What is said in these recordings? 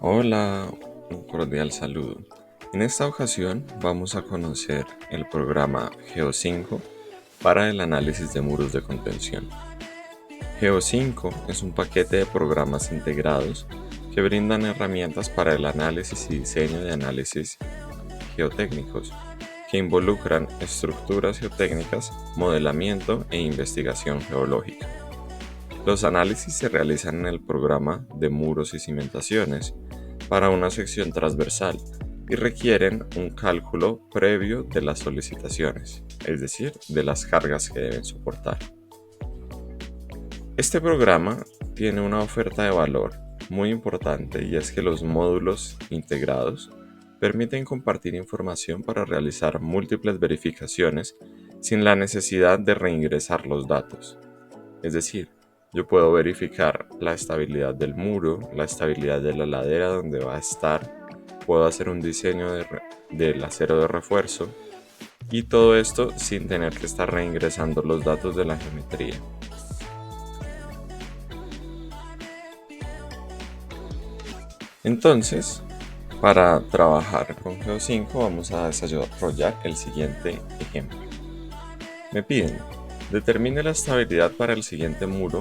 Hola, un cordial saludo. En esta ocasión vamos a conocer el programa Geo5 para el análisis de muros de contención. Geo5 es un paquete de programas integrados que brindan herramientas para el análisis y diseño de análisis geotécnicos que involucran estructuras geotécnicas, modelamiento e investigación geológica. Los análisis se realizan en el programa de muros y cimentaciones para una sección transversal y requieren un cálculo previo de las solicitaciones, es decir, de las cargas que deben soportar. Este programa tiene una oferta de valor muy importante y es que los módulos integrados permiten compartir información para realizar múltiples verificaciones sin la necesidad de reingresar los datos. Es decir, yo puedo verificar la estabilidad del muro, la estabilidad de la ladera donde va a estar, puedo hacer un diseño del acero de refuerzo y todo esto sin tener que estar reingresando los datos de la geometría. Entonces, para trabajar con Geo5 vamos a desarrollar el siguiente ejemplo. Me piden, determine la estabilidad para el siguiente muro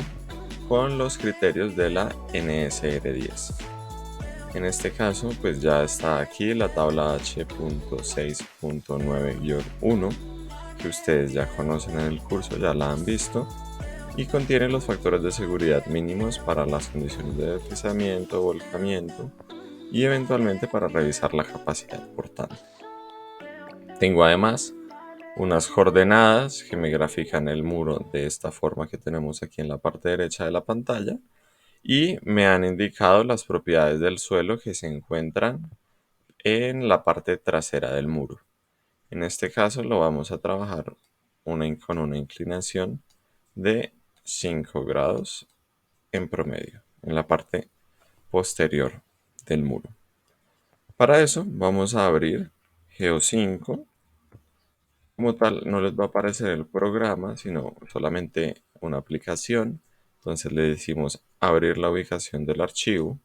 con los criterios de la NSR10. En este caso, pues ya está aquí la tabla H.6.9-1, que ustedes ya conocen en el curso, ya la han visto, y contiene los factores de seguridad mínimos para las condiciones de deslizamiento, volcamiento y eventualmente para revisar la capacidad portante. Tengo además unas coordenadas que me grafican el muro de esta forma que tenemos aquí en la parte derecha de la pantalla y me han indicado las propiedades del suelo que se encuentran en la parte trasera del muro. En este caso lo vamos a trabajar con una inclinación de 5 grados en promedio en la parte posterior del muro. Para eso vamos a abrir Geo5. Como tal, no les va a aparecer el programa, sino solamente una aplicación. Entonces le decimos abrir la ubicación del archivo,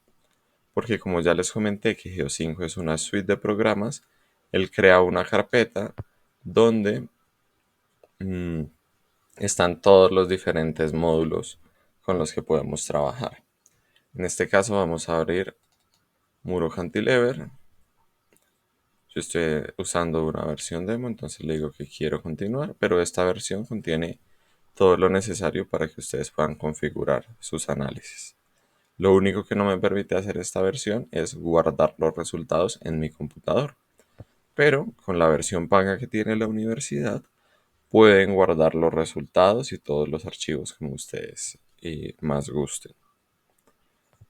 porque como ya les comenté que Geo5 es una suite de programas, él crea una carpeta donde mm, están todos los diferentes módulos con los que podemos trabajar. En este caso vamos a abrir Muro Cantilever. Yo estoy usando una versión demo, entonces le digo que quiero continuar, pero esta versión contiene todo lo necesario para que ustedes puedan configurar sus análisis. Lo único que no me permite hacer esta versión es guardar los resultados en mi computador. Pero con la versión paga que tiene la universidad, pueden guardar los resultados y todos los archivos como ustedes más gusten.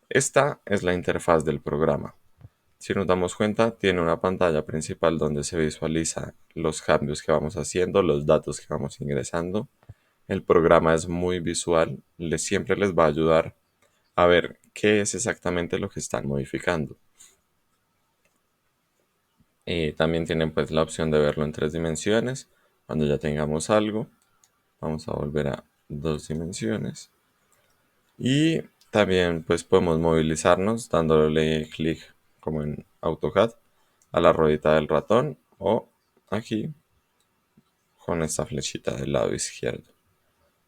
Esta es la interfaz del programa. Si nos damos cuenta, tiene una pantalla principal donde se visualiza los cambios que vamos haciendo, los datos que vamos ingresando. El programa es muy visual, siempre les va a ayudar a ver qué es exactamente lo que están modificando. También tienen pues la opción de verlo en 3 dimensiones. Cuando ya tengamos algo, vamos a volver a 2 dimensiones. Y también pues podemos movilizarnos dándole clic como en AutoCAD a la ruedita del ratón o aquí con esta flechita del lado izquierdo.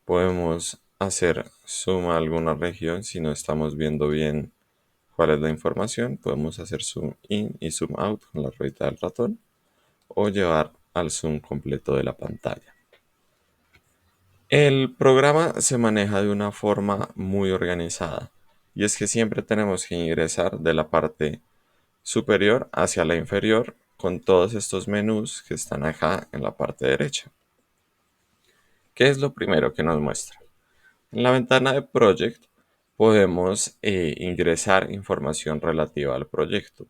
Podemos hacer zoom a alguna región si no estamos viendo bien cuál es la información. Podemos hacer zoom in y zoom out con la ruedita del ratón o llevar al zoom completo de la pantalla. El programa se maneja de una forma muy organizada y es que siempre tenemos que ingresar de la parte superior hacia la inferior con todos estos menús que están acá en la parte derecha. ¿Qué es lo primero que nos muestra? En la ventana de Project podemos ingresar información relativa al proyecto.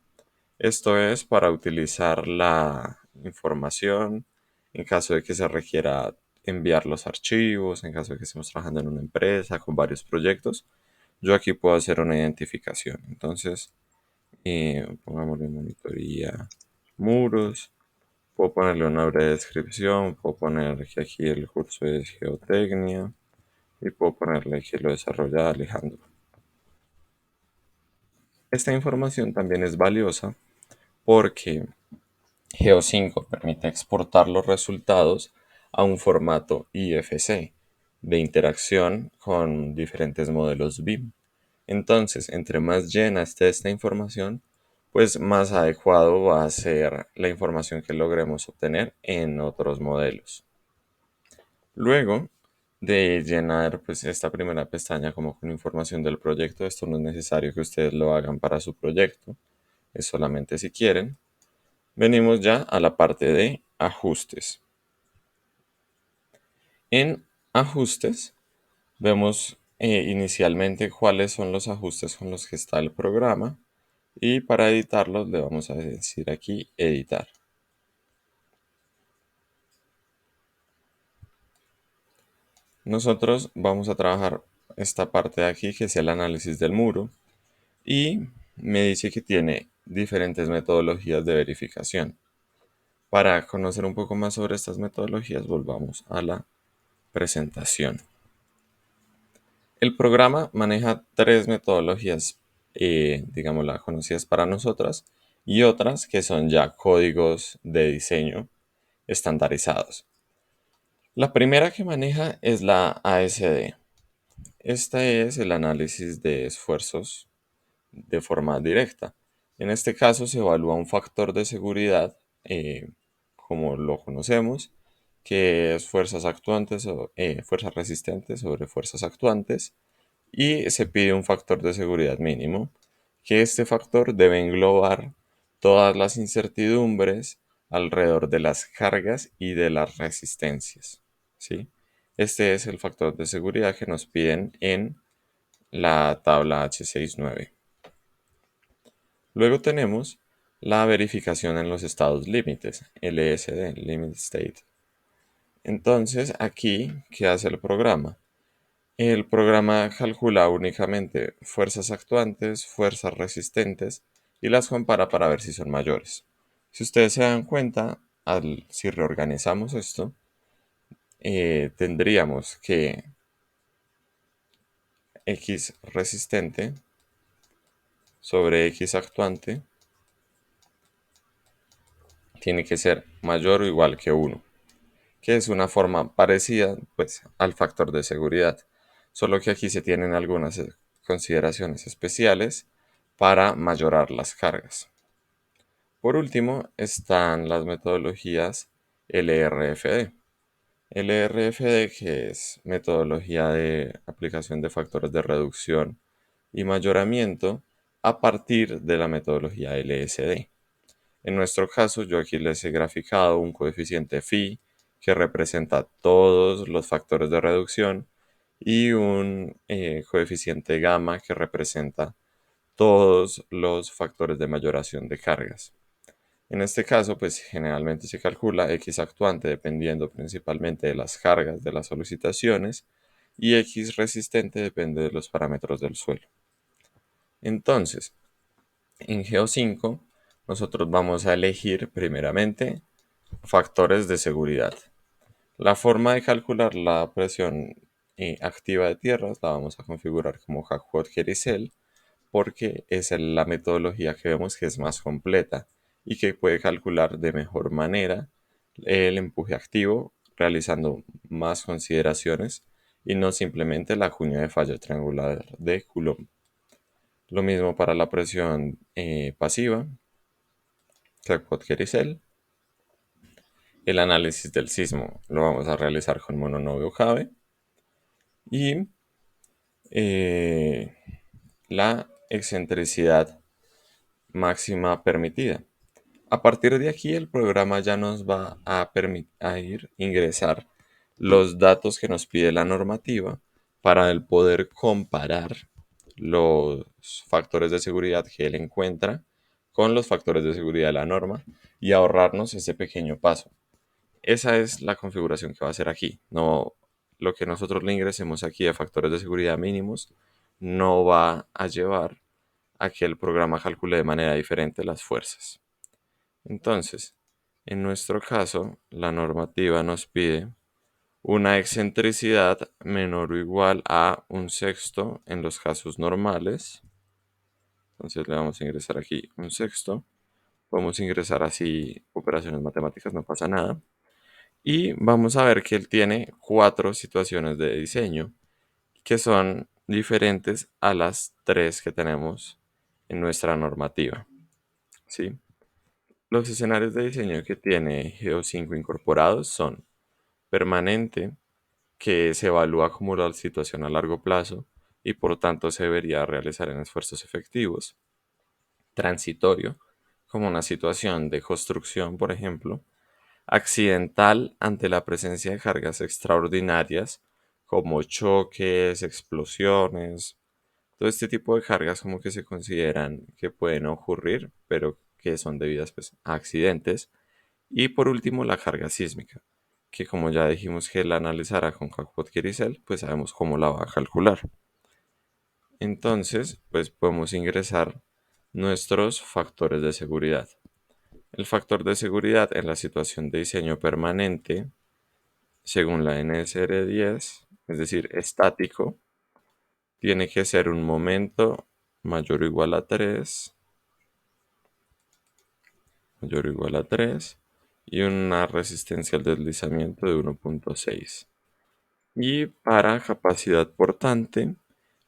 Esto es para utilizar la información en caso de que se requiera enviar los archivos, en caso de que estemos trabajando en una empresa con varios proyectos. Yo aquí puedo hacer una identificación. Entonces, pongámosle monitoría, muros. Puedo ponerle una breve descripción. Puedo poner que aquí el curso es geotecnia. Y puedo ponerle que lo desarrolla Alejandro. Esta información también es valiosa porque Geo5 permite exportar los resultados a un formato IFC de interacción con diferentes modelos BIM. Entonces, entre más llena esté esta información, pues más adecuado va a ser la información que logremos obtener en otros modelos. Luego de llenar pues esta primera pestaña como con información del proyecto, esto no es necesario que ustedes lo hagan para su proyecto, es solamente si quieren. Venimos ya a la parte de ajustes. En ajustes vemos inicialmente cuáles son los ajustes con los que está el programa y para editarlos le vamos a decir aquí editar. Nosotros vamos a trabajar esta parte de aquí que es el análisis del muro y me dice que tiene diferentes metodologías de verificación. Para conocer un poco más sobre estas metodologías volvamos a la presentación. El programa maneja tres metodologías, digámosla, conocidas para nosotras y otras que son ya códigos de diseño estandarizados. La primera que maneja es la ASD. Este es el análisis de esfuerzos de forma directa. En este caso se evalúa un factor de seguridad, como lo conocemos, que es fuerzas actuantes o fuerzas resistentes sobre fuerzas actuantes, y se pide un factor de seguridad mínimo, que este factor debe englobar todas las incertidumbres alrededor de las cargas y de las resistencias, ¿sí? Este es el factor de seguridad que nos piden en la tabla H69. Luego tenemos la verificación en los estados límites, LSD, Limit State. Entonces, aquí, ¿qué hace el programa? El programa calcula únicamente fuerzas actuantes, fuerzas resistentes y las compara para ver si son mayores. Si ustedes se dan cuenta, si reorganizamos esto, tendríamos que X resistente sobre X actuante tiene que ser mayor o igual que 1, que es una forma parecida pues, al factor de seguridad, solo que aquí se tienen algunas consideraciones especiales para mayorar las cargas. Por último están las metodologías LRFD. LRFD, que es metodología de aplicación de factores de reducción y mayoramiento a partir de la metodología LSD. En nuestro caso, yo aquí les he graficado un coeficiente phi que representa todos los factores de reducción y un coeficiente gamma que representa todos los factores de mayoración de cargas. En este caso, pues generalmente se calcula X actuante dependiendo principalmente de las cargas de las solicitaciones y X resistente depende de los parámetros del suelo. Entonces, en Geo5 nosotros vamos a elegir primeramente factores de seguridad. La forma de calcular la presión activa de tierras la vamos a configurar como Hackwatt-Jericel porque es la metodología que vemos que es más completa y que puede calcular de mejor manera el empuje activo realizando más consideraciones y no simplemente la cuña de falla triangular de Coulomb. Lo mismo para la presión pasiva, Hackwatt-Jericel. El análisis del sismo lo vamos a realizar con mononovio Cave. Y la excentricidad máxima permitida. A partir de aquí el programa ya nos va a permitir ingresar los datos que nos pide la normativa para el poder comparar los factores de seguridad que él encuentra con los factores de seguridad de la norma y ahorrarnos ese pequeño paso. Esa es la configuración que va a hacer aquí. No, lo que nosotros le ingresemos aquí a factores de seguridad mínimos no va a llevar a que el programa calcule de manera diferente las fuerzas. Entonces, en nuestro caso, la normativa nos pide una excentricidad menor o igual a un sexto en los casos normales Entonces le vamos a ingresar aquí un sexto. Podemos ingresar así operaciones matemáticas, no pasa nada. Y vamos a ver que él tiene 4 situaciones de diseño que son diferentes a las 3 que tenemos en nuestra normativa. ¿Sí? Los escenarios de diseño que tiene Geo 5 incorporados son permanente, que se evalúa como la situación a largo plazo y por tanto se debería realizar en esfuerzos efectivos. Transitorio, como una situación de construcción, por ejemplo. Accidental, ante la presencia de cargas extraordinarias como choques, explosiones. Todo este tipo de cargas como que se consideran que pueden ocurrir, pero que son debidas pues, a accidentes. Y por último, la carga sísmica, que como ya dijimos que la analizará con Capot-Quiricel, pues sabemos cómo la va a calcular. Entonces, pues podemos ingresar nuestros factores de seguridad. El factor de seguridad en la situación de diseño permanente, según la NSR 10, es decir, estático, tiene que ser un momento mayor o igual a 3, mayor o igual a 3 y una resistencia al deslizamiento de 1.6. Y para capacidad portante,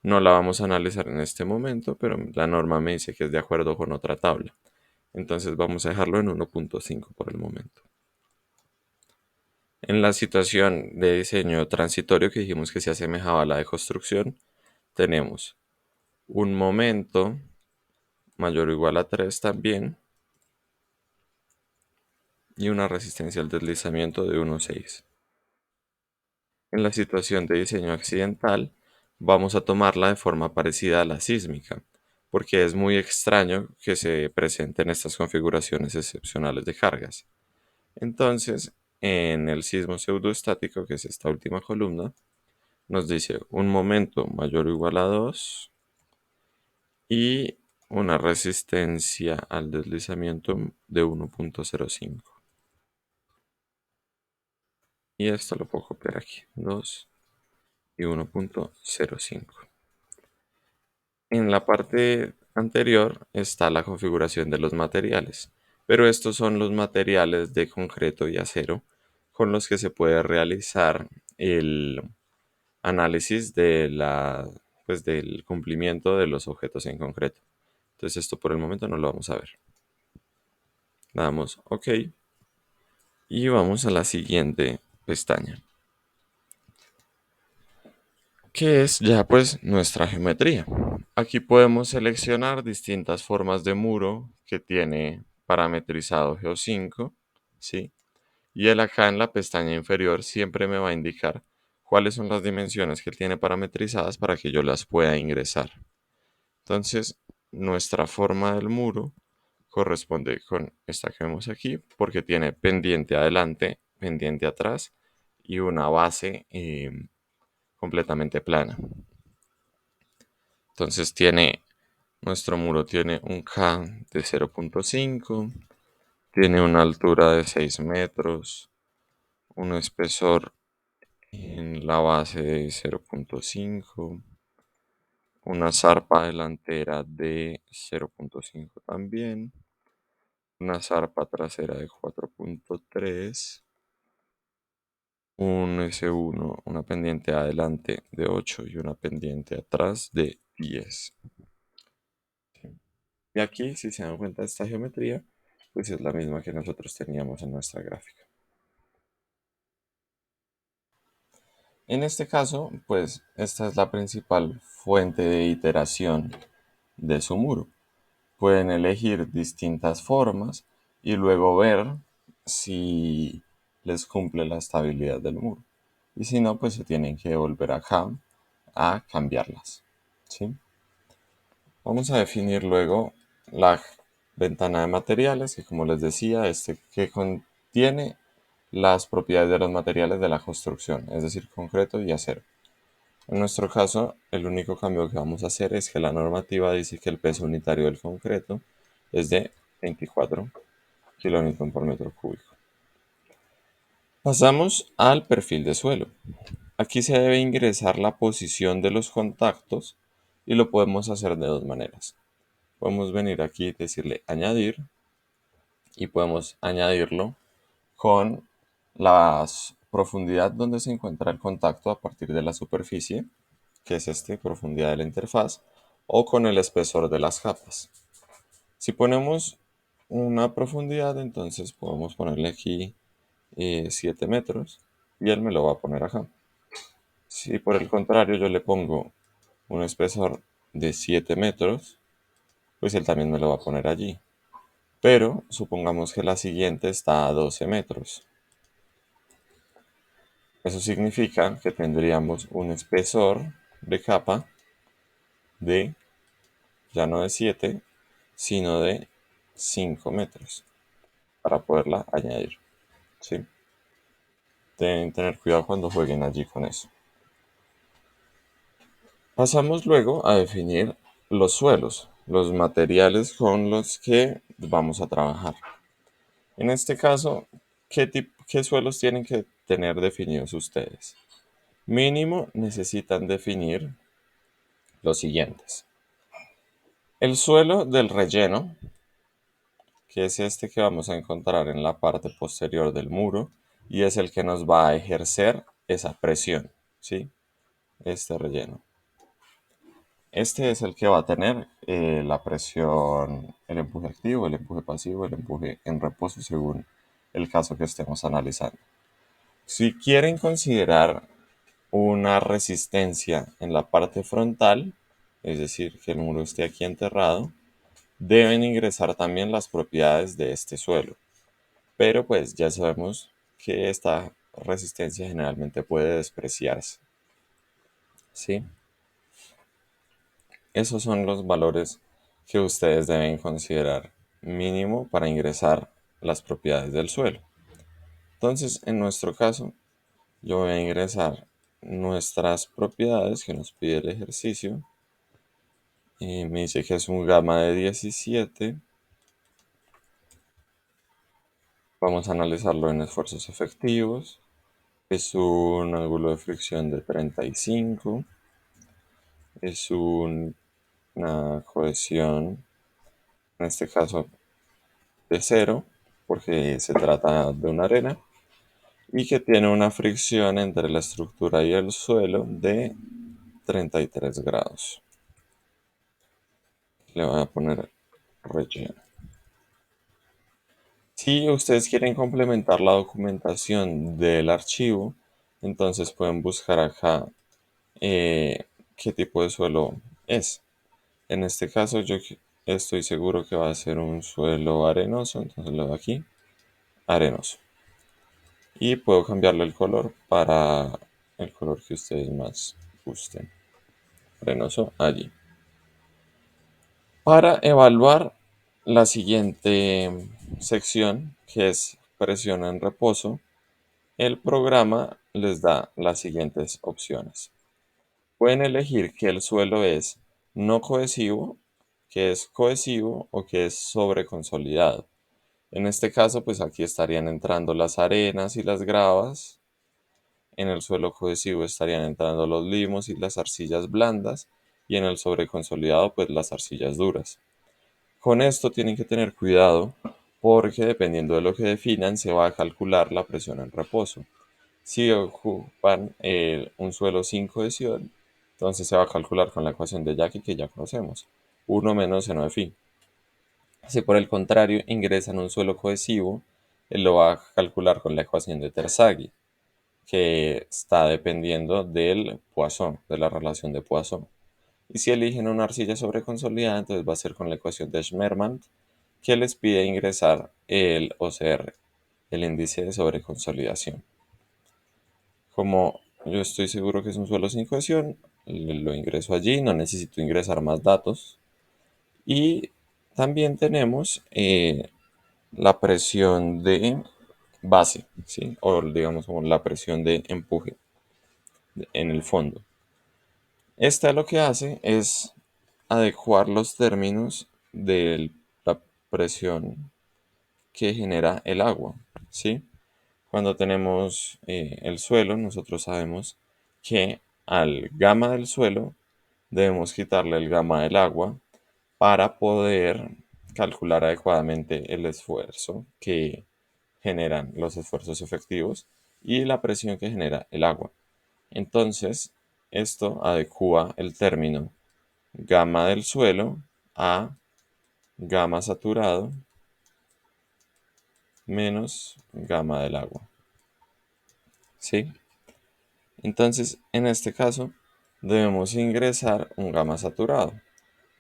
no la vamos a analizar en este momento, pero la norma me dice que es de acuerdo con otra tabla. Entonces vamos a dejarlo en 1.5 por el momento. En la situación de diseño transitorio que dijimos que se asemejaba a la de construcción, tenemos un momento mayor o igual a 3 también y una resistencia al deslizamiento de 1.6. En la situación de diseño accidental, vamos a tomarla de forma parecida a la sísmica, porque es muy extraño que se presenten estas configuraciones excepcionales de cargas. Entonces, en el sismo pseudoestático, que es esta última columna, nos dice un momento mayor o igual a 2 y una resistencia al deslizamiento de 1.05. Y esto lo puedo copiar aquí, 2 y 1.05. En la parte anterior está la configuración de los materiales, pero estos son los materiales de concreto y acero con los que se puede realizar el análisis de pues, del cumplimiento de los objetos en concreto. Entonces esto por el momento no lo vamos a ver. Le damos OK y vamos a la siguiente pestaña, que es ya pues nuestra geometría. Aquí podemos seleccionar distintas formas de muro que tiene parametrizado Geo 5, ¿sí? Y él acá en la pestaña inferior siempre me va a indicar cuáles son las dimensiones que él tiene parametrizadas para que yo las pueda ingresar. Entonces, nuestra forma del muro corresponde con esta que vemos aquí, porque tiene pendiente adelante, pendiente atrás y una base completamente plana. Entonces nuestro muro tiene un K de 0.5, tiene una altura de 6 metros, un espesor en la base de 0.5, una zarpa delantera de 0.5 también, una zarpa trasera de 4.3, un S1, una pendiente adelante de 8 y una pendiente atrás de 10. Y aquí, si se dan cuenta, esta geometría, pues es la misma que nosotros teníamos en nuestra gráfica. En este caso, pues esta es la principal fuente de iteración de su muro. Pueden elegir distintas formas y luego ver si les cumple la estabilidad del muro. Y si no, pues se tienen que volver acá a cambiarlas. ¿Sí? Vamos a definir luego la ventana de materiales, que como les decía, que contiene las propiedades de los materiales de la construcción, es decir, concreto y acero. En nuestro caso, el único cambio que vamos a hacer es que la normativa dice que el peso unitario del concreto es de 24 kN por metro cúbico. Pasamos al perfil de suelo. Aquí se debe ingresar la posición de los contactos y lo podemos hacer de dos maneras. podemos venir aquí y decirle añadir y podemos añadirlo con la profundidad donde se encuentra el contacto a partir de la superficie, que es profundidad de la interfaz, o con el espesor de las capas. Si ponemos una profundidad, entonces podemos ponerle aquí 7 metros y él me lo va a poner acá. Si por el contrario yo le pongo un espesor de 7 metros, pues él también me lo va a poner allí. Pero supongamos que la siguiente está a 12 metros. Eso significa que tendríamos un espesor de capa de, ya no de 7, sino de 5 metros para poderla añadir. ¿Sí? Deben tener cuidado cuando jueguen allí con eso. Pasamos luego a definir los suelos, los materiales con los que vamos a trabajar. En este caso, ¿qué suelos tienen que tener definidos ustedes? Mínimo necesitan definir los siguientes. El suelo del relleno, que es este que vamos a encontrar en la parte posterior del muro y es el que nos va a ejercer esa presión, ¿sí? Este relleno. Este es el que va a tener la presión, el empuje activo, el empuje pasivo, el empuje en reposo según el caso que estemos analizando. Si quieren considerar una resistencia en la parte frontal, es decir, que el muro esté aquí enterrado, deben ingresar también las propiedades de este suelo. Pero pues ya sabemos que esta resistencia generalmente puede despreciarse. ¿Sí? Esos son los valores que ustedes deben considerar mínimo para ingresar las propiedades del suelo. Entonces, en nuestro caso, yo voy a ingresar nuestras propiedades que nos pide el ejercicio. Y me dice que es un gamma de 17. Vamos a analizarlo en esfuerzos efectivos. Es un ángulo de fricción de 35. Es una cohesión, en este caso de 0, porque se trata de una arena. Y que tiene una fricción entre la estructura y el suelo de 33 grados. Le voy a poner relleno. Si ustedes quieren complementar la documentación del archivo, entonces pueden buscar acá qué tipo de suelo es. En este caso yo estoy seguro que va a ser un suelo arenoso, entonces le doy aquí, arenoso. Y puedo cambiarle el color para el color que ustedes más gusten. Arenoso allí. Para evaluar la siguiente sección, que es presión en reposo, el programa les da las siguientes opciones. Pueden elegir que el suelo es no cohesivo, que es cohesivo o que es sobreconsolidado. En este caso, pues aquí estarían entrando las arenas y las gravas. En el suelo cohesivo estarían entrando los limos y las arcillas blandas. Y en el sobreconsolidado, pues las arcillas duras. Con esto tienen que tener cuidado porque dependiendo de lo que definan se va a calcular la presión en reposo. Si ocupan un suelo sin cohesión, entonces se va a calcular con la ecuación de Jackie que ya conocemos, 1 menos seno de phi. Si por el contrario ingresan un suelo cohesivo, él lo va a calcular con la ecuación de Terzaghi, que está dependiendo del Poisson, de la relación de Poisson. Y si eligen una arcilla sobreconsolidada, entonces va a ser con la ecuación de Schmermann, que les pide ingresar el OCR, el índice de sobreconsolidación. Como yo estoy seguro que es un suelo sin cohesión, lo ingreso allí, no necesito ingresar más datos. Y también tenemos la presión de base, ¿sí? O digamos como la presión de empuje en el fondo. Esta lo que hace es adecuar los términos de la presión que genera el agua, ¿sí? Cuando tenemos el suelo, nosotros sabemos que al gamma del suelo debemos quitarle el gamma del agua para poder calcular adecuadamente el esfuerzo que generan los esfuerzos efectivos y la presión que genera el agua. Entonces, esto adecúa el término gama del suelo a gama saturado menos gama del agua. ¿Sí? Entonces, en este caso, debemos ingresar un gamma saturado.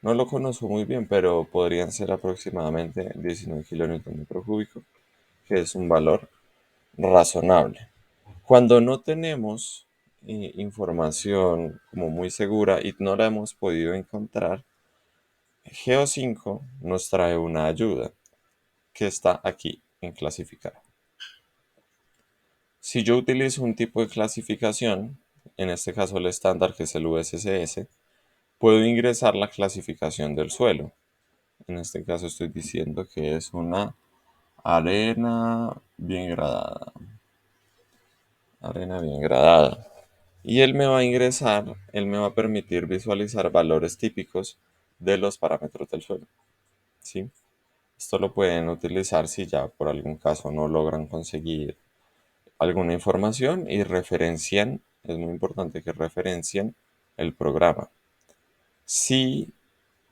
No lo conozco muy bien, pero podrían ser aproximadamente 19 kilonewton metro cúbico, que es un valor razonable. Cuando no tenemos información como muy segura y no la hemos podido encontrar, Geo5 nos trae una ayuda que está aquí en clasificar. Si yo utilizo un tipo de clasificación, en este caso el estándar que es el USCS, puedo ingresar la clasificación del suelo. En este caso estoy diciendo que es una arena bien gradada. Arena bien gradada. Y él me va a ingresar, él me va a permitir visualizar valores típicos de los parámetros del suelo. ¿Sí? Esto lo pueden utilizar si ya por algún caso no logran conseguir alguna información y referencian, es muy importante que referencien el programa. Si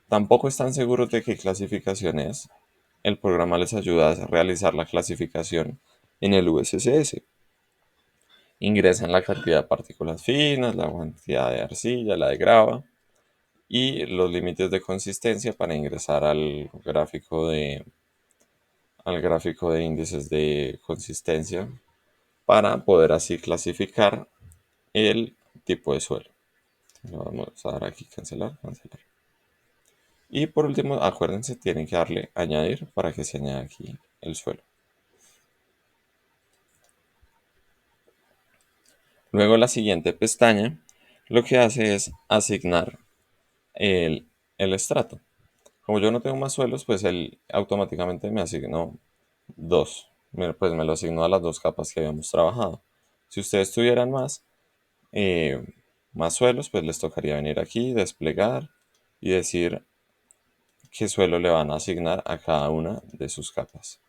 tampoco están seguros de qué clasificación es, el programa les ayuda a realizar la clasificación en el USCS. Ingresan la cantidad de partículas finas, la cantidad de arcilla, la de grava y los límites de consistencia para ingresar al gráfico de índices de consistencia para poder así clasificar el tipo de suelo. Le vamos a dar aquí cancelar, cancelar. Y por último, acuérdense, tienen que darle añadir para que se añada aquí el suelo. Luego la siguiente pestaña lo que hace es asignar el, el estrato. Como yo no tengo más suelos, pues él automáticamente me asignó dos. Pues me lo asignó a las dos capas que habíamos trabajado. Si ustedes tuvieran eh, más suelos, pues les tocaría venir aquí, desplegar y decir qué suelo le van a asignar a cada una de sus capas.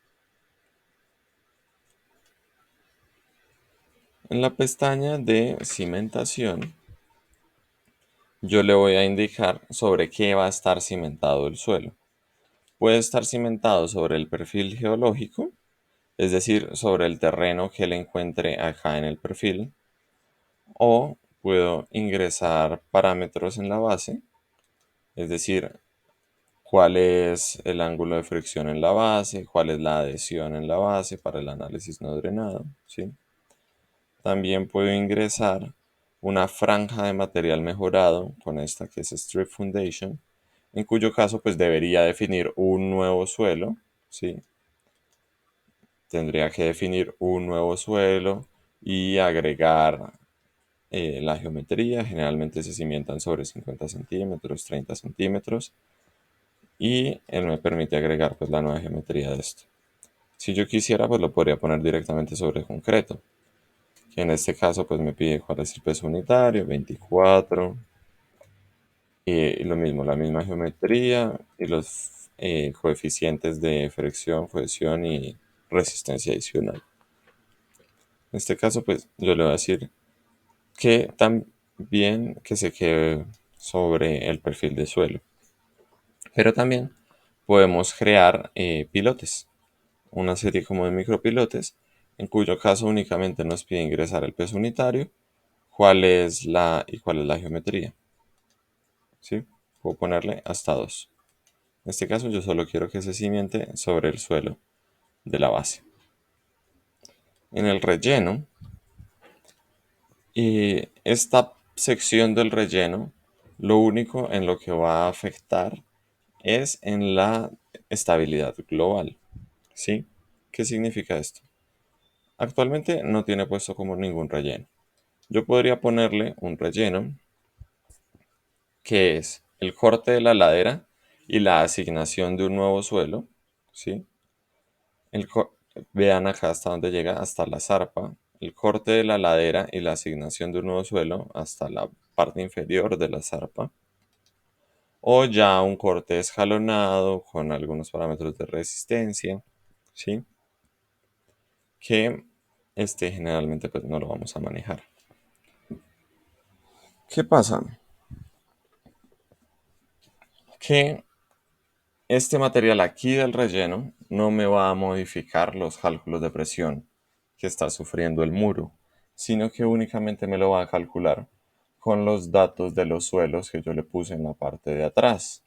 En la pestaña de cimentación, yo le voy a indicar sobre qué va a estar cimentado el suelo. Puede estar cimentado sobre el perfil geológico, es decir, sobre el terreno que le encuentre acá en el perfil, o puedo ingresar parámetros en la base, es decir, cuál es el ángulo de fricción en la base, cuál es la adhesión en la base para el análisis no drenado, ¿sí? También puedo ingresar una franja de material mejorado con esta que es Strip Foundation, en cuyo caso pues debería definir un nuevo suelo, ¿sí? Tendría que definir un nuevo suelo y agregar la geometría. Generalmente se cimientan sobre 50 centímetros, 30 centímetros. Y él me permite agregar pues la nueva geometría de esto. Si yo quisiera pues lo podría poner directamente sobre concreto. Que en este caso pues me pide cuál es el peso unitario, 24. Y lo mismo, la misma geometría y los coeficientes de fricción, cohesión y resistencia adicional. En este caso, pues yo le voy a decir que también que se quede sobre el perfil de suelo. Pero también podemos crear pilotes, una serie como de micropilotes, en cuyo caso únicamente nos pide ingresar el peso unitario, cuál es la geometría. ¿Sí? Puedo ponerle hasta 2. En este caso yo solo quiero que se cimente sobre el suelo de la base. En el relleno, y esta sección del relleno, lo único en lo que va a afectar es en la estabilidad global. ¿Sí? ¿Qué significa esto? Actualmente no tiene puesto como ningún relleno. Yo podría ponerle un relleno que es el corte de la ladera y la asignación de un nuevo suelo. ¿Sí? El Vean acá hasta donde llega, hasta la zarpa, el corte de la ladera y la asignación de un nuevo suelo hasta la parte inferior de la zarpa. o ya un corte escalonado con algunos parámetros de resistencia, ¿sí? Que generalmente pues no lo vamos a manejar. ¿Qué pasa? Que este material aquí del relleno no me va a modificar los cálculos de presión que está sufriendo el muro, sino que únicamente me lo va a calcular con los datos de los suelos que yo le puse en la parte de atrás.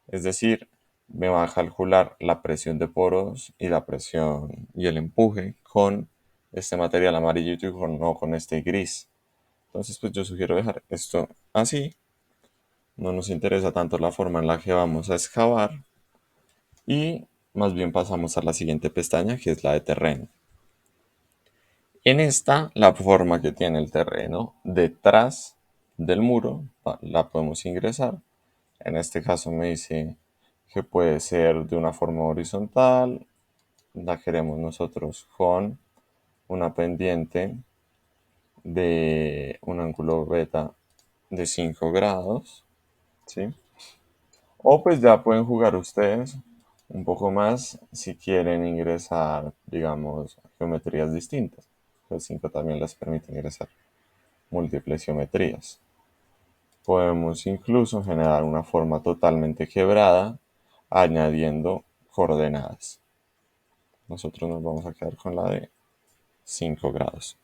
Es decir, me va a calcular la presión de poros y la presión y el empuje con este material amarillito y no con este gris. Entonces, pues yo sugiero dejar esto así. No nos interesa tanto la forma en la que vamos a excavar y más bien pasamos a la siguiente pestaña, que es la de terreno. En esta, la forma que tiene el terreno detrás del muro la podemos ingresar. En este caso me dice que puede ser de una forma horizontal. La queremos nosotros con una pendiente de un ángulo beta de 5 grados, ¿sí? O pues ya pueden jugar ustedes un poco más si quieren ingresar, digamos, geometrías distintas. El 5 también les permite ingresar múltiples geometrías. Podemos incluso generar una forma totalmente quebrada añadiendo coordenadas. Nosotros nos vamos a quedar con la de 5 grados.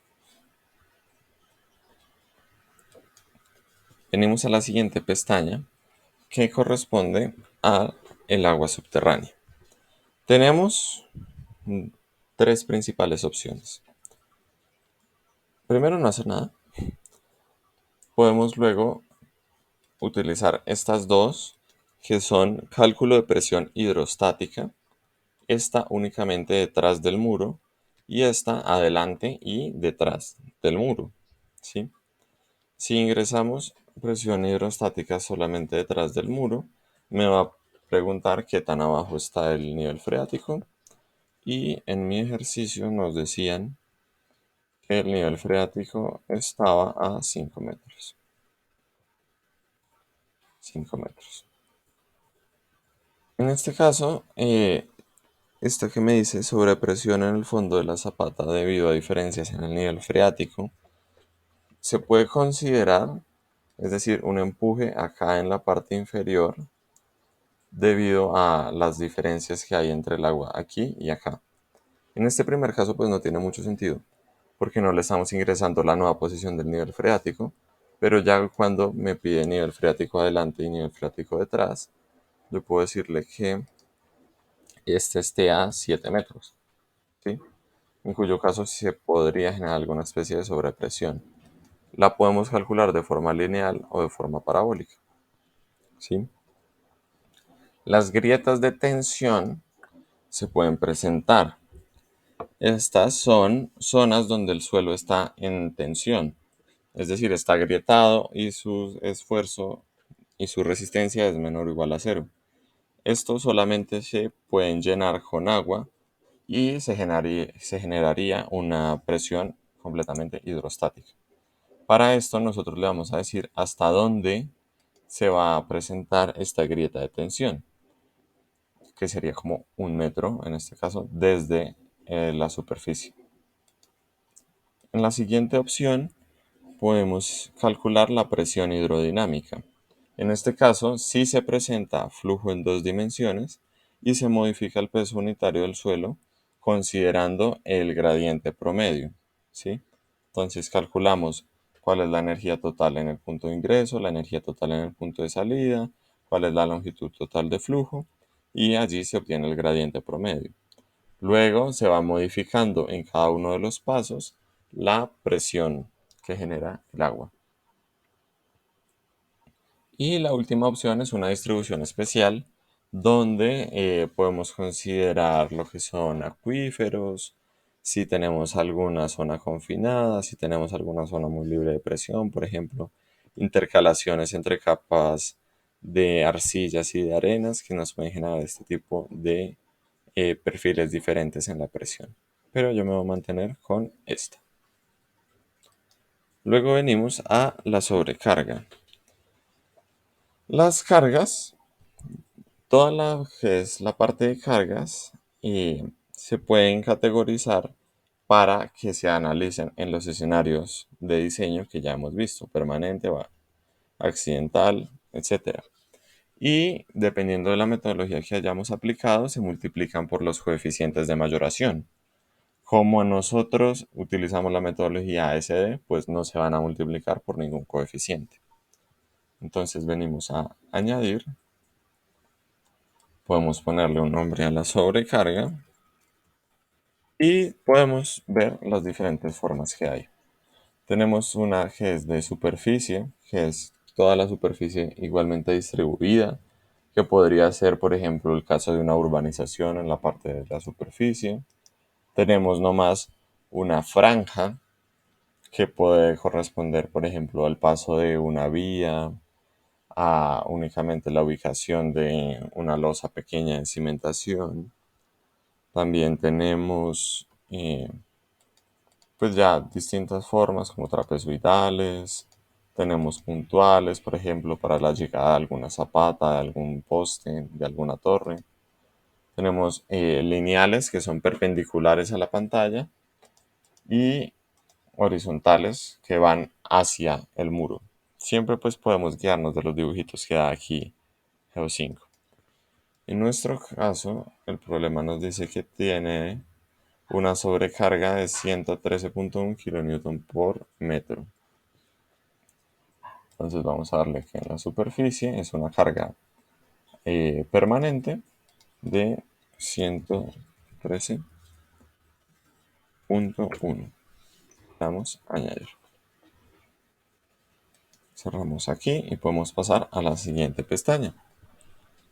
Venimos a la siguiente pestaña que corresponde a el agua subterránea. Tenemos tres principales opciones. Primero, no hacer nada. Podemos luego utilizar estas dos, que son cálculo de presión hidrostática, esta únicamente detrás del muro y esta adelante y detrás del muro, ¿sí? Si ingresamos presión hidrostática solamente detrás del muro, me va a preguntar qué tan abajo está el nivel freático y en mi ejercicio nos decían que el nivel freático estaba a 5 metros. 5 metros. En este caso, esto que me dice sobre presión en el fondo de la zapata debido a diferencias en el nivel freático, se puede considerar, es decir, un empuje acá en la parte inferior debido a las diferencias que hay entre el agua aquí y acá. En este primer caso, pues no tiene mucho sentido, porque no le estamos ingresando la nueva posición del nivel freático, pero ya cuando me pide nivel freático adelante y nivel freático detrás, yo puedo decirle que este esté a 7 metros, ¿sí? En cuyo caso sí se podría generar alguna especie de sobrepresión. La podemos calcular de forma lineal o de forma parabólica, ¿sí? Las grietas de tensión se pueden presentar. Estas son zonas donde el suelo está en tensión, es decir, está agrietado y su esfuerzo y su resistencia es menor o igual a cero. Estos solamente se pueden llenar con agua y se generaría una presión completamente hidrostática. Para esto nosotros le vamos a decir hasta dónde se va a presentar esta grieta de tensión, que sería como 1 metro en este caso desde la superficie. En la siguiente opción podemos calcular la presión hidrodinámica. En este caso, sí se presenta flujo en 2 dimensiones y se modifica el peso unitario del suelo considerando el gradiente promedio, ¿sí? Entonces calculamos cuál es la energía total en el punto de ingreso, la energía total en el punto de salida, cuál es la longitud total de flujo y allí se obtiene el gradiente promedio. Luego se va modificando en cada uno de los pasos la presión que genera el agua. Y la última opción es una distribución especial donde podemos considerar lo que son acuíferos, si tenemos alguna zona confinada, si tenemos alguna zona muy libre de presión, por ejemplo, intercalaciones entre capas de arcillas y de arenas que nos pueden generar este tipo de perfiles diferentes en la presión. Pero yo me voy a mantener con esta. Luego venimos a la sobrecarga. Las cargas, toda la que es la parte de cargas, se pueden categorizar para que se analicen en los escenarios de diseño que ya hemos visto, permanente, accidental, etcétera. Y dependiendo de la metodología que hayamos aplicado, se multiplican por los coeficientes de mayoración. Como nosotros utilizamos la metodología ASD, pues no se van a multiplicar por ningún coeficiente. Entonces venimos a añadir, podemos ponerle un nombre a la sobrecarga y podemos ver las diferentes formas que hay. Tenemos una que es de superficie, que es toda la superficie igualmente distribuida, que podría ser, por ejemplo, el caso de una urbanización en la parte de la superficie. Tenemos nomás una franja, que puede corresponder, por ejemplo, al paso de una vía, a únicamente la ubicación de una losa pequeña de cimentación. También tenemos pues ya distintas formas como trapezoidales, tenemos puntuales, por ejemplo, para la llegada de alguna zapata, de algún poste, de alguna torre. Tenemos lineales que son perpendiculares a la pantalla y horizontales que van hacia el muro. Siempre pues podemos guiarnos de los dibujitos que da aquí Geo5. En nuestro caso, el problema nos dice que tiene una sobrecarga de 113.1 kN por metro. Entonces vamos a darle que en la superficie es una carga permanente de 113.1. Vamos a añadir. Cerramos aquí y podemos pasar a la siguiente pestaña.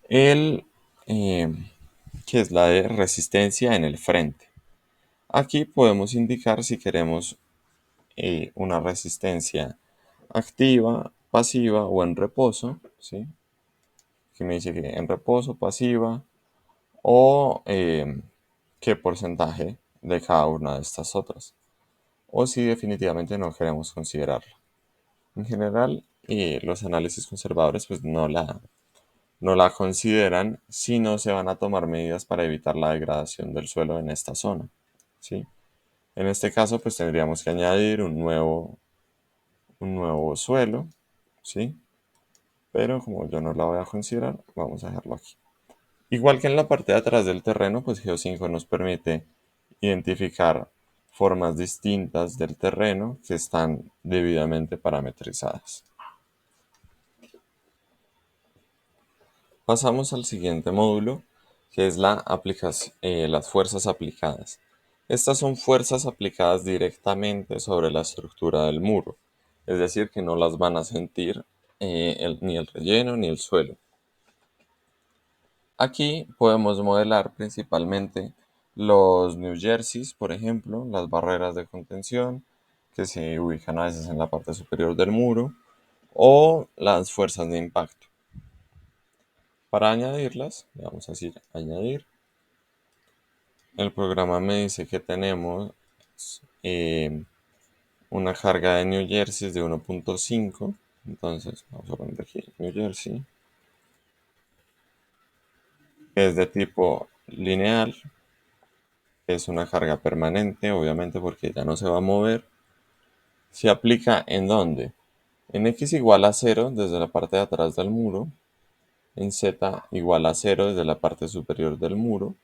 El eh, que es la de resistencia en el frente. Aquí podemos indicar si queremos una resistencia activa, pasiva o en reposo, ¿sí? Aquí me dice que en reposo, pasiva o qué porcentaje de cada una de estas otras. O si definitivamente no queremos considerarla. En general, los análisis conservadores pues no la consideran si no se van a tomar medidas para evitar la degradación del suelo en esta zona, ¿sí? En este caso, pues tendríamos que añadir un nuevo suelo, ¿sí? Pero como yo no la voy a considerar, vamos a dejarlo aquí. Igual que en la parte de atrás del terreno, pues Geo5 nos permite identificar formas distintas del terreno que están debidamente parametrizadas. Pasamos al siguiente módulo, que es las fuerzas aplicadas. Estas son fuerzas aplicadas directamente sobre la estructura del muro, es decir, que no las van a sentir ni el relleno ni el suelo. Aquí podemos modelar principalmente los New Jerseys, por ejemplo, las barreras de contención que se ubican a veces en la parte superior del muro, o las fuerzas de impacto. Para añadirlas, le vamos a decir añadir. El programa me dice que tenemos eh, una carga de New Jersey de 1.5. Entonces, vamos a poner aquí New Jersey, que es de tipo lineal, que es una carga permanente, obviamente porque ya no se va a mover. Se aplica en dónde? En X igual a 0 desde la parte de atrás del muro, en Z igual a 0 desde la parte superior del muro,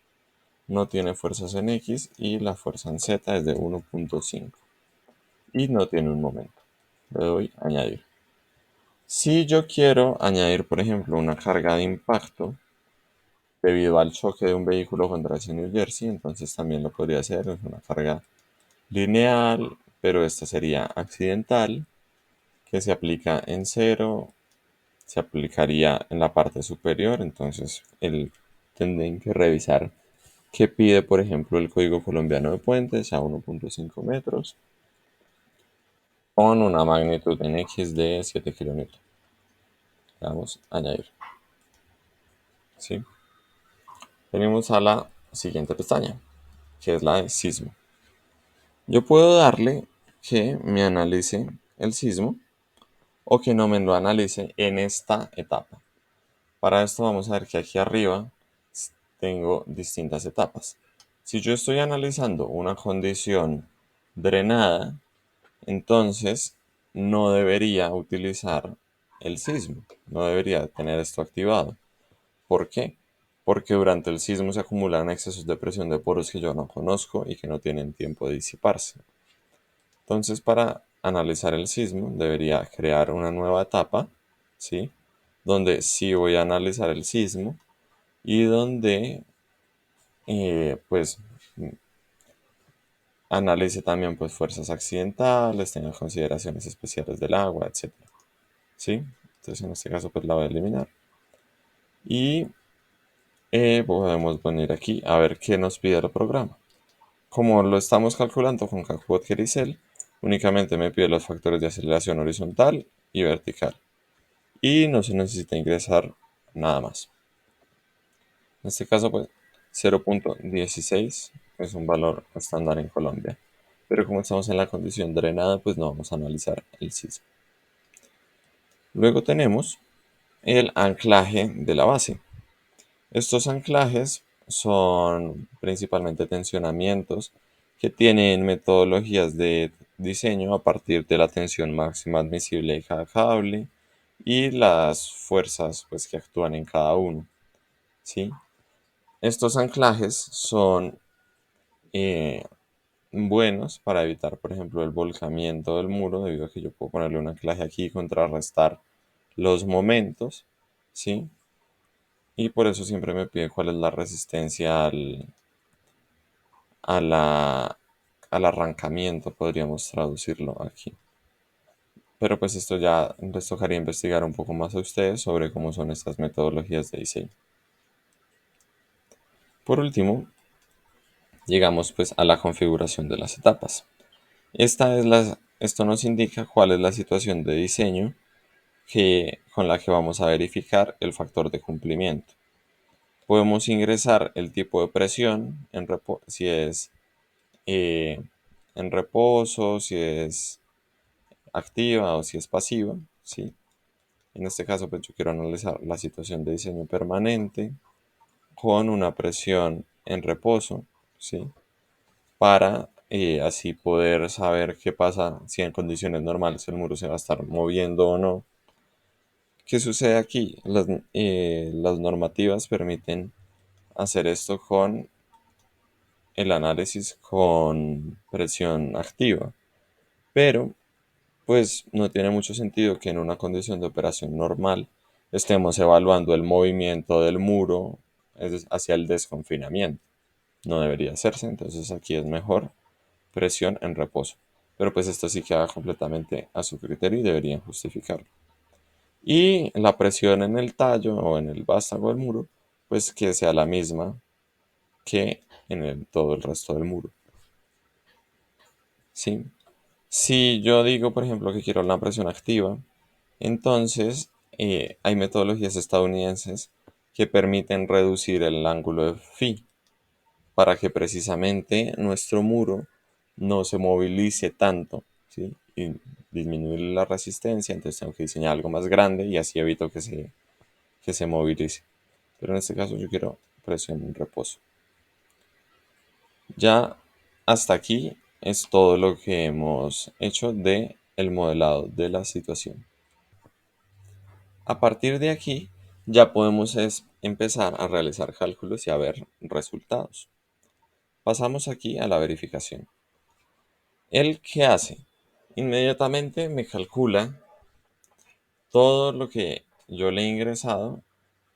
no tiene fuerzas en X y la fuerza en Z es de 1.5 y no tiene un momento. Le doy añadir. Si yo quiero añadir, por ejemplo, una carga de impacto debido al choque de un vehículo contra ese New Jersey, entonces también lo podría hacer. Es una carga lineal, pero esta sería accidental, que se aplica en cero, se aplicaría en la parte superior, entonces tendrán que revisar qué pide, por ejemplo, el Código Colombiano de Puentes a 1.5 metros con una magnitud en X de 7 kilómetros. Vamos a añadir. ¿Sí? Venimos a la siguiente pestaña, que es la de sismo. Yo puedo darle que me analice el sismo o que no me lo analice en esta etapa. Para esto vamos a ver que aquí arriba tengo distintas etapas. Si yo estoy analizando una condición drenada, entonces no debería utilizar el sismo, no debería tener esto activado. ¿Por qué? Porque durante el sismo se acumulan excesos de presión de poros que yo no conozco y que no tienen tiempo de disiparse. Entonces, para analizar el sismo, debería crear una nueva etapa, ¿sí? Donde sí voy a analizar el sismo y donde, pues, analice también, pues, fuerzas accidentales, tenga consideraciones especiales del agua, etcétera, ¿sí? Entonces, en este caso, pues, la voy a eliminar. Y podemos venir aquí a ver qué nos pide el programa. Como lo estamos calculando con CalcBot Excel, únicamente me pide los factores de aceleración horizontal y vertical. Y no se necesita ingresar nada más. En este caso, pues 0.16 es un valor estándar en Colombia. Pero como estamos en la condición drenada, pues no vamos a analizar el sismo. Luego tenemos el anclaje de la base. Estos anclajes son principalmente tensionamientos que tienen metodologías de diseño a partir de la tensión máxima admisible de cada cable y las fuerzas, pues, que actúan en cada uno, ¿sí? Estos anclajes son eh, buenos para evitar, por ejemplo, el volcamiento del muro, debido a que yo puedo ponerle un anclaje aquí y contrarrestar los momentos, ¿sí? Y por eso siempre me pide cuál es la resistencia a al arrancamiento, podríamos traducirlo aquí. Pero pues esto ya les tocaría investigar un poco más a ustedes sobre cómo son estas metodologías de diseño. Por último, llegamos pues a la configuración de las etapas. Esto nos indica cuál es la situación de diseño con la que vamos a verificar el factor de cumplimiento. Podemos ingresar el tipo de presión, si es eh, en reposo, si es activa o si es pasiva, ¿sí? En este caso, pues yo quiero analizar la situación de diseño permanente con una presión en reposo, ¿sí? Para así poder saber qué pasa si en condiciones normales el muro se va a estar moviendo o no. ¿Qué sucede aquí? Las normativas permiten hacer esto con el análisis con presión activa, pero pues no tiene mucho sentido que en una condición de operación normal estemos evaluando el movimiento del muro hacia el desconfinamiento. No debería hacerse, entonces aquí es mejor presión en reposo. Pero pues esto sí queda completamente a su criterio y deberían justificarlo. Y la presión en el tallo o en el vástago del muro, pues que sea la misma que en todo el resto del muro. ¿Sí? Si yo digo, por ejemplo, que quiero la presión activa, entonces hay metodologías estadounidenses que permiten reducir el ángulo de phi para que precisamente nuestro muro no se movilice tanto, ¿sí? Y disminuir la resistencia, entonces tengo que diseñar algo más grande y así evito que se movilice. Pero en este caso yo quiero presión en reposo. Ya hasta aquí es todo lo que hemos hecho de el modelado de la situación. A partir de aquí ya podemos empezar a realizar cálculos y a ver resultados. Pasamos aquí a la verificación. ¿El qué hace? Inmediatamente me calcula todo lo que yo le he ingresado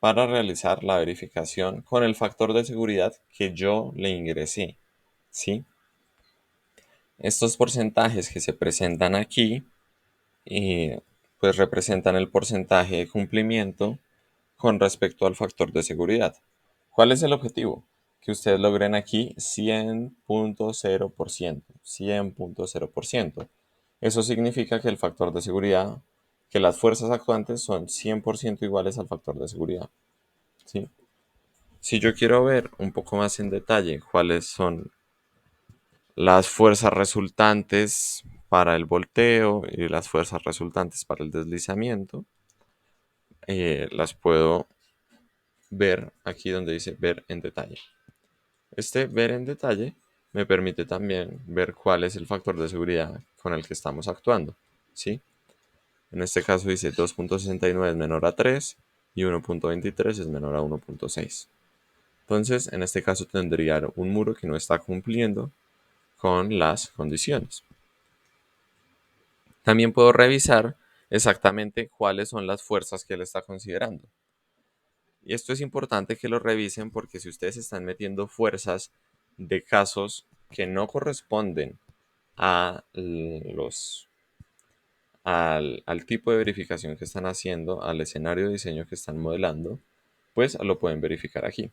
para realizar la verificación con el factor de seguridad que yo le ingresé, ¿sí? Estos porcentajes que se presentan aquí, pues representan el porcentaje de cumplimiento con respecto al factor de seguridad. ¿Cuál es el objetivo? Que ustedes logren aquí 100.0%, 100.0%. Eso significa que el factor de seguridad, que las fuerzas actuantes son 100% iguales al factor de seguridad, ¿sí? Si yo quiero ver un poco más en detalle cuáles son las fuerzas resultantes para el volteo y las fuerzas resultantes para el deslizamiento, las puedo ver aquí donde dice ver en detalle. Este ver en detalle me permite también ver cuál es el factor de seguridad con el que estamos actuando, ¿sí? En este caso dice 2.69 es menor a 3 y 1.23 es menor a 1.6. Entonces, en este caso tendría un muro que no está cumpliendo con las condiciones. También puedo revisar exactamente cuáles son las fuerzas que él está considerando. Y esto es importante que lo revisen porque si ustedes están metiendo fuerzas de casos que no corresponden a al tipo de verificación que están haciendo, al escenario de diseño que están modelando, pues lo pueden verificar aquí.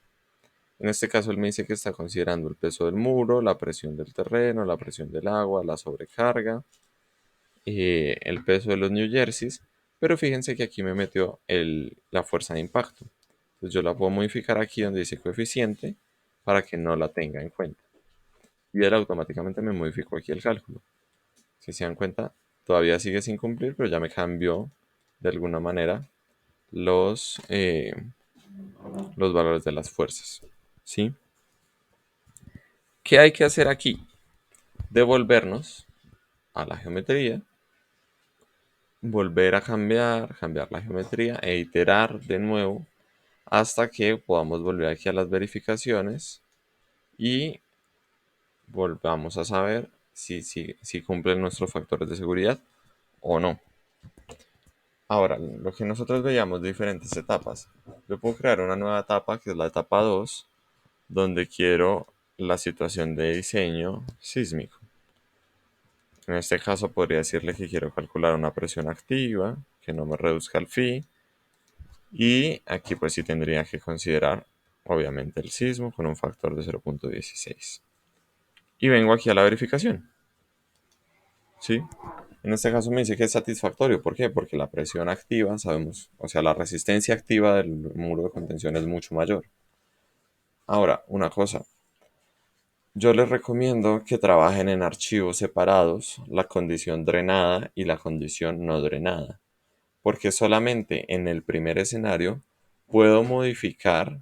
En este caso él me dice que está considerando el peso del muro, la presión del terreno, la presión del agua, la sobrecarga, el peso de los New Jerseys, pero fíjense que aquí me metió la fuerza de impacto. Entonces yo la puedo modificar aquí donde dice coeficiente para que no la tenga en cuenta. Y él automáticamente me modificó aquí el cálculo. Si se dan cuenta, todavía sigue sin cumplir, pero ya me cambió de alguna manera los valores de las fuerzas. ¿Sí? ¿Qué hay que hacer aquí? Devolvernos a la geometría, volver a cambiar la geometría e iterar de nuevo hasta que podamos volver aquí a las verificaciones y volvamos a saber si cumplen nuestros factores de seguridad o no. Ahora, lo que nosotros veíamos de diferentes etapas. Yo puedo crear una nueva etapa que es la etapa 2, donde quiero la situación de diseño sísmico. En este caso podría decirle que quiero calcular una presión activa, que no me reduzca el phi. Y aquí pues sí tendría que considerar obviamente el sismo con un factor de 0.16. Y vengo aquí a la verificación. ¿Sí? En este caso me dice que es satisfactorio. ¿Por qué? Porque la presión activa, sabemos, o sea, la resistencia activa del muro de contención es mucho mayor. Ahora, una cosa. Yo les recomiendo que trabajen en archivos separados la condición drenada y la condición no drenada. Porque solamente en el primer escenario puedo modificar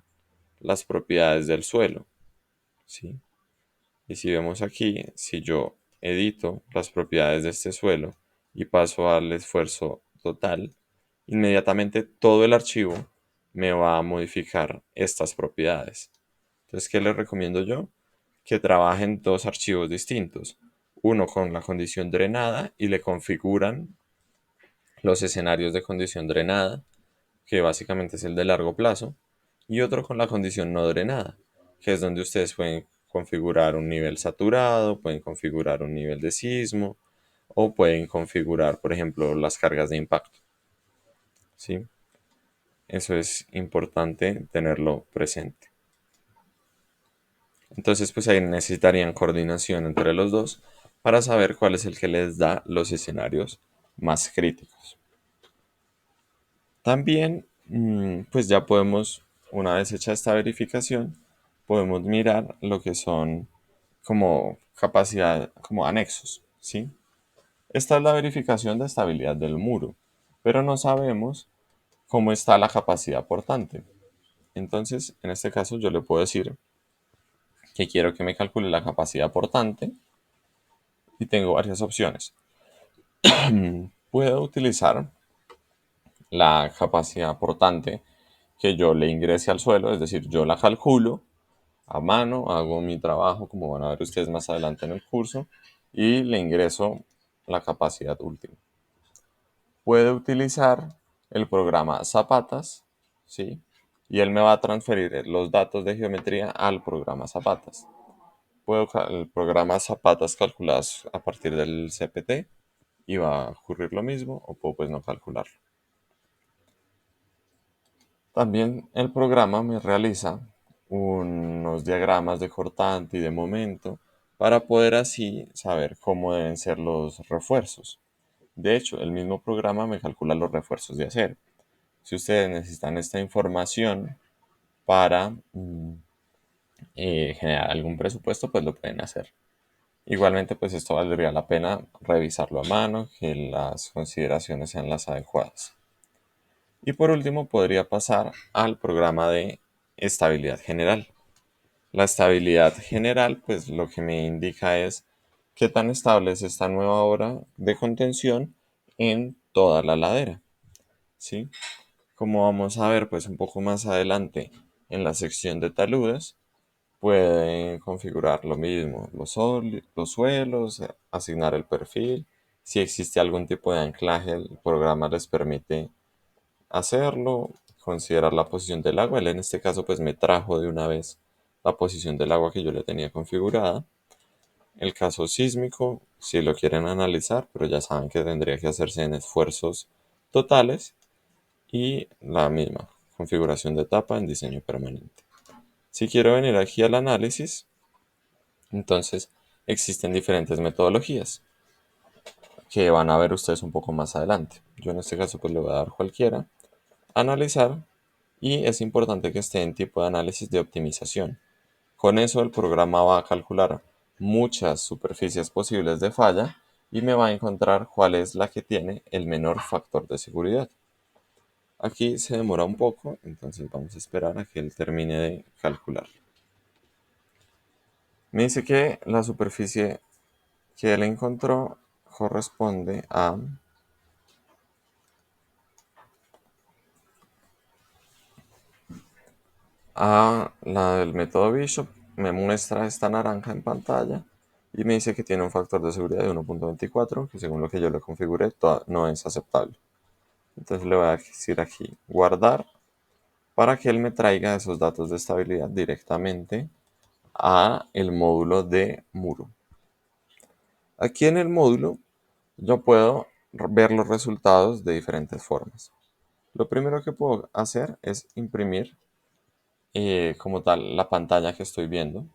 las propiedades del suelo. ¿Sí? Y si vemos aquí, si yo edito las propiedades de este suelo y paso al esfuerzo total, inmediatamente todo el archivo me va a modificar estas propiedades. Entonces, ¿qué les recomiendo yo? Que trabajen dos archivos distintos. Uno con la condición drenada y le configuran los escenarios de condición drenada, que básicamente es el de largo plazo, y otro con la condición no drenada, que es donde ustedes pueden configurar un nivel saturado, pueden configurar un nivel de sismo o pueden configurar, por ejemplo, las cargas de impacto. ¿Sí? Eso es importante tenerlo presente. Entonces, pues ahí necesitarían coordinación entre los dos para saber cuál es el que les da los escenarios más críticos. También, pues ya podemos, una vez hecha esta verificación, podemos mirar lo que son como capacidad, como anexos, ¿sí? Esta es la verificación de estabilidad del muro, pero no sabemos cómo está la capacidad portante. Entonces, en este caso yo le puedo decir que quiero que me calcule la capacidad portante y tengo varias opciones. Puedo utilizar la capacidad portante que yo le ingrese al suelo, es decir, yo la calculo a mano, hago mi trabajo, como van a ver ustedes más adelante en el curso, y le ingreso la capacidad última. Puede utilizar el programa Zapatas, ¿sí? Y él me va a transferir los datos de geometría al programa Zapatas. El programa Zapatas calculadas a partir del CPT y va a ocurrir lo mismo, o puedo pues no calcularlo. También el programa me realiza unos diagramas de cortante y de momento para poder así saber cómo deben ser los refuerzos. De hecho, el mismo programa me calcula los refuerzos de acero. Si ustedes necesitan esta información para generar algún presupuesto, pues lo pueden hacer. Igualmente, pues esto valdría la pena revisarlo a mano, que las consideraciones sean las adecuadas. Y por último, podría pasar al programa de estabilidad general. La estabilidad general, pues lo que me indica es qué tan estable es esta nueva obra de contención en toda la ladera, ¿sí? Como vamos a ver, pues un poco más adelante en la sección de taludes, pueden configurar lo mismo, los suelos, asignar el perfil. Si existe algún tipo de anclaje, el programa les permite hacerlo, considerar la posición del agua. Él en este caso pues me trajo de una vez la posición del agua que yo le tenía configurada. El caso sísmico, si lo quieren analizar, pero ya saben que tendría que hacerse en esfuerzos totales y la misma configuración de etapa en diseño permanente. Si quiero venir aquí al análisis, entonces existen diferentes metodologías que van a ver ustedes un poco más adelante. Yo en este caso pues le voy a dar cualquiera, analizar, y es importante que esté en tipo de análisis de optimización. Con eso el programa va a calcular muchas superficies posibles de falla y me va a encontrar cuál es la que tiene el menor factor de seguridad. Aquí se demora un poco, entonces vamos a esperar a que él termine de calcular. Me dice que la superficie que él encontró corresponde a la del método Bishop. Me muestra esta naranja en pantalla y me dice que tiene un factor de seguridad de 1.24, que según lo que yo le configuré no es aceptable. Entonces le voy a decir aquí guardar para que él me traiga esos datos de estabilidad directamente a el módulo de muro. Aquí en el módulo yo puedo ver los resultados de diferentes formas. Lo primero que puedo hacer es imprimir como tal la pantalla que estoy viendo.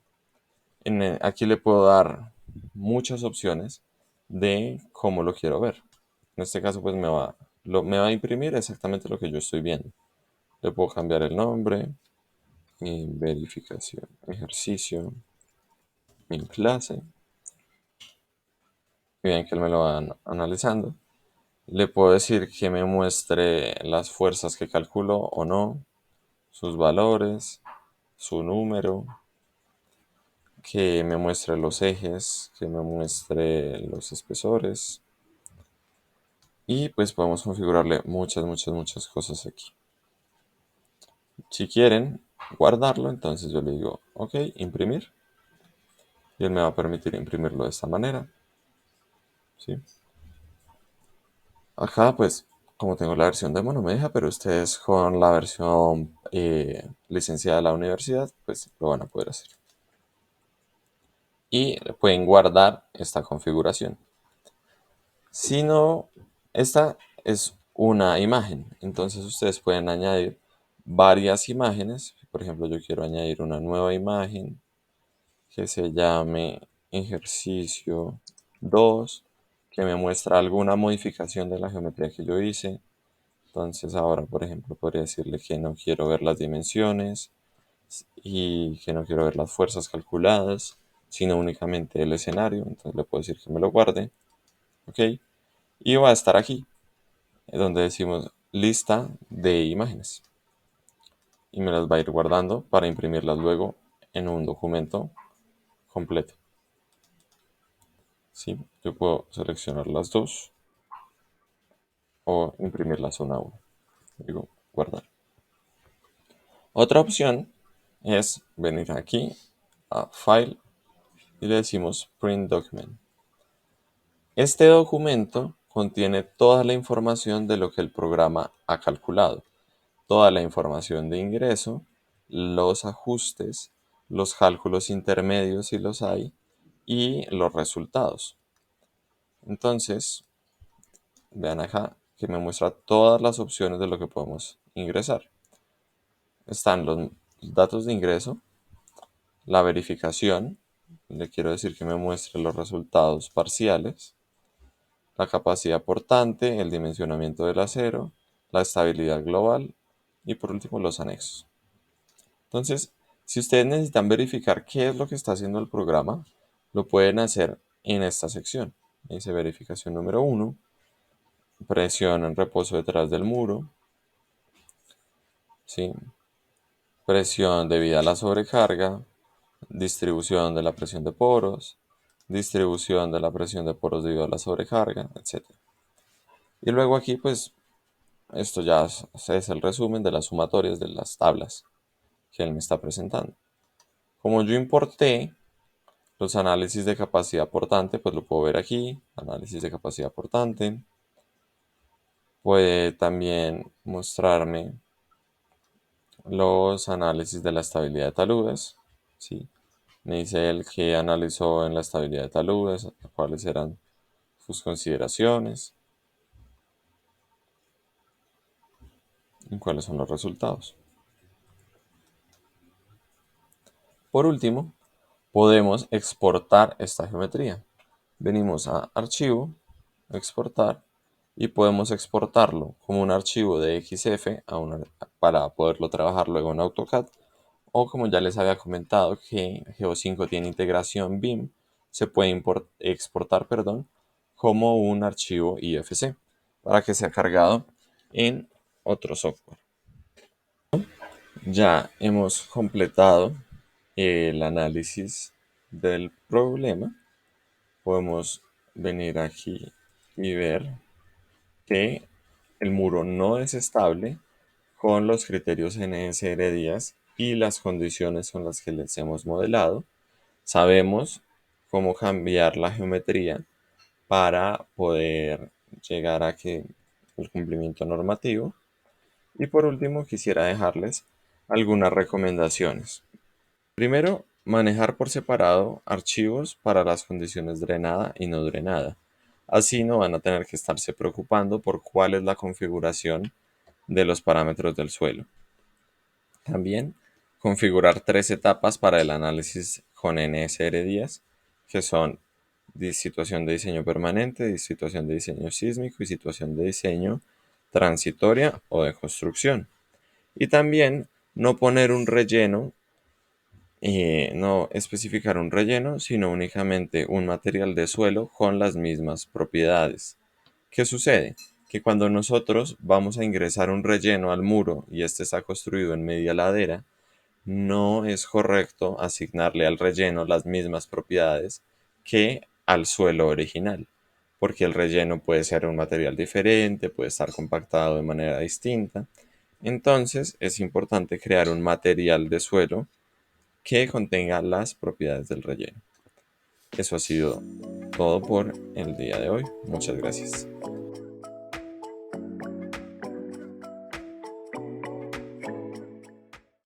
Aquí le puedo dar muchas opciones de cómo lo quiero ver. En este caso pues me va a imprimir exactamente lo que yo estoy viendo. Le puedo cambiar el nombre, verificación, ejercicio, mi clase. Y bien que él me lo va analizando. Le puedo decir que me muestre las fuerzas que calculo o no, sus valores, su número, que me muestre los ejes, que me muestre los espesores. Y pues podemos configurarle muchas cosas aquí. Si quieren guardarlo, entonces yo le digo, ok, imprimir. Y él me va a permitir imprimirlo de esta manera. ¿Sí? Acá pues, como tengo la versión demo no me deja, pero ustedes con la versión licenciada de la universidad, pues lo van a poder hacer. Y pueden guardar esta configuración. Si no, esta es una imagen, entonces ustedes pueden añadir varias imágenes. Por ejemplo, yo quiero añadir una nueva imagen que se llame ejercicio 2, que me muestra alguna modificación de la geometría que yo hice. Entonces ahora, por ejemplo, podría decirle que no quiero ver las dimensiones y que no quiero ver las fuerzas calculadas, sino únicamente el escenario. Entonces le puedo decir que me lo guarde. ¿Ok? Y va a estar aquí, donde decimos lista de imágenes. Y me las va a ir guardando para imprimirlas luego en un documento completo. ¿Sí? Yo puedo seleccionar las dos o imprimirlas una a una. Digo, guardar. Otra opción es venir aquí a File y le decimos Print Document. Este documento contiene toda la información de lo que el programa ha calculado, toda la información de ingreso, los ajustes, los cálculos intermedios si los hay y los resultados. Entonces, vean acá que me muestra todas las opciones de lo que podemos ingresar. Están los datos de ingreso, la verificación, le quiero decir que me muestre los resultados parciales, la capacidad portante, el dimensionamiento del acero, la estabilidad global y por último los anexos. Entonces, si ustedes necesitan verificar qué es lo que está haciendo el programa, lo pueden hacer en esta sección. Dice verificación número 1, presión en reposo detrás del muro, ¿sí? Presión debida a la sobrecarga, distribución de la presión de poros, distribución de la presión de poros debido a la sobrecarga, etc. Y luego aquí, pues, esto ya es el resumen de las sumatorias de las tablas que él me está presentando. Como yo importé los análisis de capacidad portante, pues lo puedo ver aquí, análisis de capacidad portante. Puede también mostrarme los análisis de la estabilidad de taludes, ¿sí? Me dice él que analizó en la estabilidad de taludes, cuáles eran sus consideraciones y cuáles son los resultados. Por último, podemos exportar esta geometría. Venimos a Archivo, Exportar, y podemos exportarlo como un archivo de XF para poderlo trabajar luego en AutoCAD, o como ya les había comentado que Geo5 tiene integración BIM, se puede exportar, como un archivo IFC para que sea cargado en otro software. Ya hemos completado el análisis del problema. Podemos venir aquí y ver que el muro no es estable con los criterios NSR Díaz y las condiciones con las que les hemos modelado. Sabemos cómo cambiar la geometría para poder llegar a que el cumplimiento normativo. Y por último, quisiera dejarles algunas recomendaciones. Primero, manejar por separado archivos para las condiciones drenada y no drenada. Así no van a tener que estarse preocupando por cuál es la configuración de los parámetros del suelo. También, configurar 3 etapas para el análisis con NSR Díaz, que son situación de diseño permanente, situación de diseño sísmico y situación de diseño transitoria o de construcción. Y también no poner un relleno, no especificar un relleno, sino únicamente un material de suelo con las mismas propiedades. ¿Qué sucede? Que cuando nosotros vamos a ingresar un relleno al muro y este está construido en media ladera, no es correcto asignarle al relleno las mismas propiedades que al suelo original, porque el relleno puede ser un material diferente, puede estar compactado de manera distinta. Entonces es importante crear un material de suelo que contenga las propiedades del relleno. Eso ha sido todo por el día de hoy. Muchas gracias.